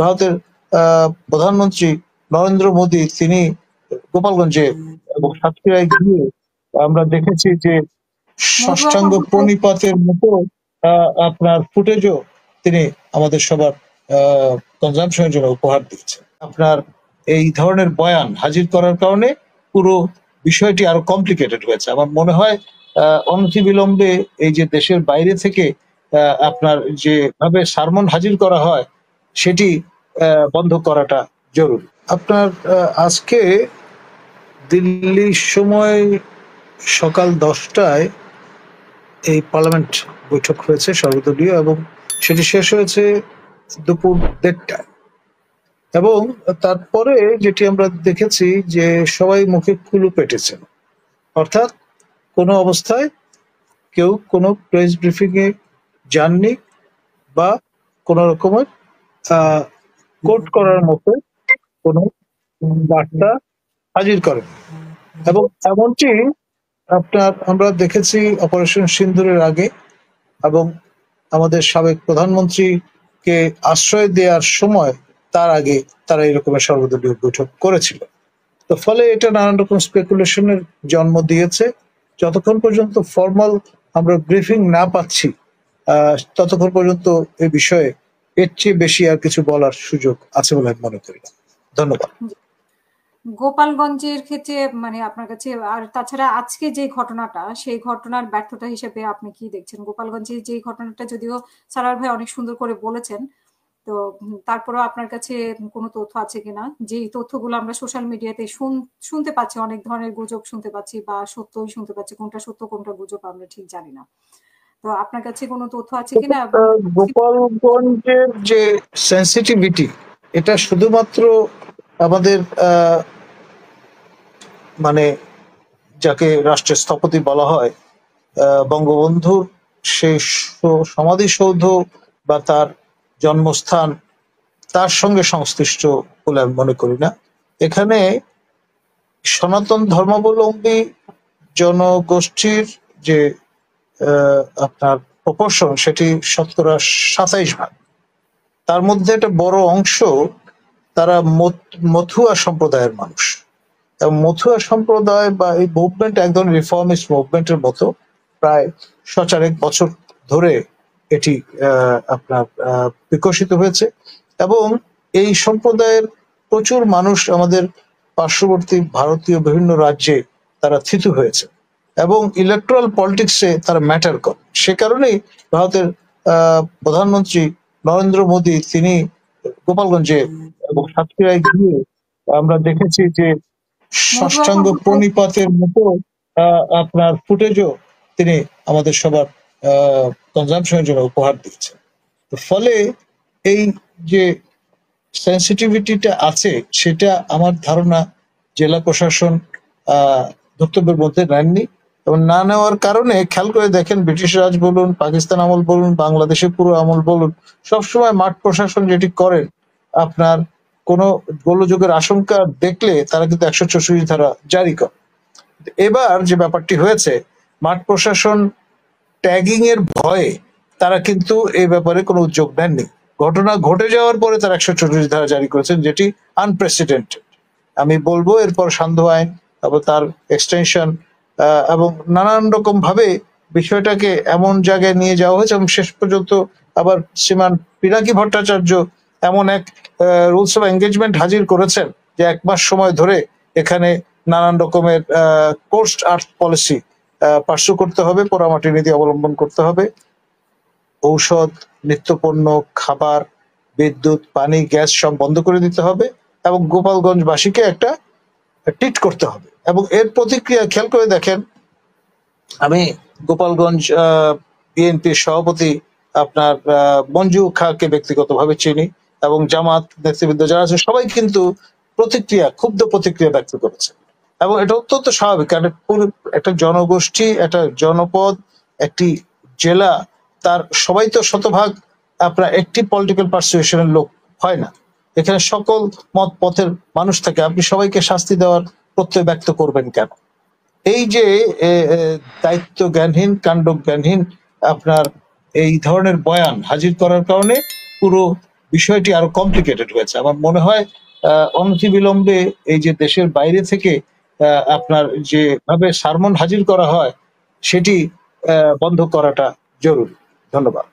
ভারতের প্রধানমন্ত্রী নরেন্দ্র মোদী তিনি গোপালগঞ্জে এবং সাতক্ষীরায় গিয়ে আমরা দেখেছি যে ষষ্ঠাঙ্গ প্রণিপাতের মতো আপনার ফুটেজও তিনি আমাদের সবার কনজামশনের জন্য উপহার দিয়েছেন। আপনার এই ধরনের বয়ান হাজির করার কারণে পুরো বিষয়টি আরো কমপ্লিকেটেড হয়েছে। আমার মনে হয় অনতিবিলম্বে এই যে দেশের বাইরে থেকে আপনার যেভাবে সারমন হাজির করা হয় সেটি বন্ধ করাটা জরুরি। আপনার আজকে দিল্লির সময় সকাল 10টায় এই পার্লামেন্ট বৈঠক হয়েছে সর্বদলীয়, এবং সেটি শেষ হয়েছে দুপুর 1:30টায়। এবং তারপরে যেটি আমরা দেখেছি যে সবাই মুখে কুলু পেটেছেন, অর্থাৎ কোনো অবস্থায় কেউ কোনো প্রেস ব্রিফিং এ যাননি বা কোন রকমের কোট করার মতো কোনো বার্তা হাজির করেন। এবং এমনটি আমরা দেখেছি অপারেশন সিন্দুরের আগে, এবং আমাদের সাবেক প্রধানমন্ত্রীকে আশ্রয় দেওয়ার সময় তার আগে তারা এরকমের সর্বদলীয় বৈঠক করেছিল। তো ফলে এটা নানান রকম স্পেকুলেশনের জন্ম দিয়েছে। যতক্ষণ পর্যন্ত ফর্মাল আমরা ব্রিফিং না পাচ্ছি ততক্ষণ পর্যন্ত এই বিষয়ে এর চেয়ে বেশি আর কিছু বলার সুযোগ আছে বলে আমি মনে করি না। ধন্যবাদ। গোপালগঞ্জের ক্ষেত্রে মানে আপনার কাছে, আর তাছাড়া আজকে যে ঘটনাটা, সেই ঘটনার ব্যর্থতা হিসেবে আপনি কি দেখছেন? গোপালগঞ্জের যে ঘটনাটা যদিও সারার ভাই অনেক সুন্দর করে বলেছেন, তো তারপরেও আপনার কাছে কোনো তথ্য আছে কিনা? যে তথ্যগুলো আমরা সোশ্যাল মিডিয়াতে শুনতে পাচ্ছি, অনেক ধরনের গুজব শুনতে পাচ্ছি বা সত্যই শুনতে পাচ্ছি, কোনটা সত্য কোনটা গুজব আমরা ঠিক জানি না। তো আপনার কাছে কোনো তথ্য আছে কিনা? গোপালগঞ্জের যে সেন্সিটিভিটি, এটা শুধুমাত্র আমাদের মানে যাকে রাষ্ট্রের স্থপতি বলা হয় বঙ্গবন্ধুর সেই সমাধিসৌধ বা তার জন্মস্থান তার সঙ্গে সংশ্লিষ্ট বলে আমি মনে করি না। এখানে সনাতন ধর্মাবলম্বী জনগোষ্ঠীর যে আপনার প্রপোর্শন সেটি 27%। তার মধ্যে একটা বড় অংশ তারা মথুয়া সম্প্রদায়ের মানুষ, এবং মথুয়া সম্প্রদায় বা এই মুভমেন্ট এক ধরনের রিফর্মিস্ট মুভমেন্টের মতো প্রায় 100 বছর ধরে এটি আপনার বিকশিত হয়েছে। এবং এই সম্প্রদায়ের প্রচুর মানুষ আমাদের পার্শ্ববর্তী ভারতীয় বিভিন্ন রাজ্যে তারা থিতু হয়েছে, এবং ইলেকট্রাল পলিটিক্সে তারা ম্যাটার করে। সে কারণেই ভারতের প্রধানমন্ত্রী নরেন্দ্র মোদী তিনি গোপালগঞ্জে এবং সাতক্ষীরায় গিয়ে আমরা দেখেছি যে ষষ্ঠাঙ্গ প্রণিপাতের মতো আপনার ফুটেজও তিনি আমাদের সবার কনজামশনের জন্য উপহার দিয়েছেন। ফলে এই যে সেন্সিটিভিটিটা আছে সেটা আমার ধারণা জেলা প্রশাসন ধর্তব্যের মধ্যে নেননি, এবং না নেওয়ার কারণে খেয়াল করে দেখেন ব্রিটিশ রাজ বলুন, পাকিস্তান আমল বলুন, বাংলাদেশের পুরো আমল বলুন, সবসময় মাঠ প্রশাসন যেটি করেন আপনার কোনো গোলযোগের আশঙ্কা দেখলে তারা কিন্তু 164 ধারা জারি করে। এবার যে ব্যাপারটি হয়েছে, মাঠ প্রশাসন ট্যাগিং এর ভয়ে তারা কিন্তু এই ব্যাপারে কোনো উদ্যোগ নেননি। ঘটনা ঘটে যাওয়ার পরে তারা 164 ধারা জারি করেছেন, যেটি আনপ্রেসিডেন্টেড। আমি বলবো এরপর সান্ধ্য আইন, তারপর তার এক্সটেনশন এবং নানান রকম ভাবে বিষয়টাকে এমন জায়গায় নিয়ে যাওয়া হয়েছে, এবং শেষ পর্যন্ত আবার শ্রীমান পিনাকি ভট্টাচার্য এমন এক রুলস অফ এঙ্গেজমেন্ট হাজির করেছেন যে 1 মাস সময় ধরে এখানে নানান রকমের কোস্ট আর্থ পলিসি পার্সু করতে হবে, পোড়ামাটি নীতি অবলম্বন করতে হবে, ঔষধ, নিত্যপণ্য, খাবার, বিদ্যুৎ, পানি, গ্যাস সব বন্ধ করে দিতে হবে, এবং গোপালগঞ্জবাসীকে একটা ট্রিট করতে হবে। এবং এর প্রতিক্রিয়া খেয়াল করে দেখেন, আমি গোপালগঞ্জ বিএনপির সভাপতি আপনার মঞ্জু খাঁকে ব্যক্তিগতভাবে চিনি, এবং জামাত নেতৃবৃন্দ যারা আছে সবাই কিন্তু ক্ষুব্ধ প্রতিক্রিয়া ব্যক্ত করেছে। এবং এটা অত্যন্ত স্বাভাবিক, কারণ একটা জনগোষ্ঠী, একটা জনপদ, একটি জেলা, তার সবাই তো শতভাগ আপনার একটি পলিটিক্যাল পারসুয়েশনের লোক হয় না। এখানে সকল মত পথের মানুষ থাকে, আপনি সবাইকে শাস্তি দেওয়ার প্রত্যয় ব্যক্ত করবেন কেন? এই যে দায়িত্ব জ্ঞানহীন, কাণ্ড জ্ঞানহীন আপনার এই ধরনের বয়ান হাজির করার কারণে পুরো বিষয়টি আরো কমপ্লিকেটেড হয়েছে। আমার মনে হয় অনতিবিলম্বে এই যে দেশের বাইরে থেকে আপনার যেভাবে সারমন হাজির করা হয় সেটি বন্ধ করাটা জরুরি। ধন্যবাদ।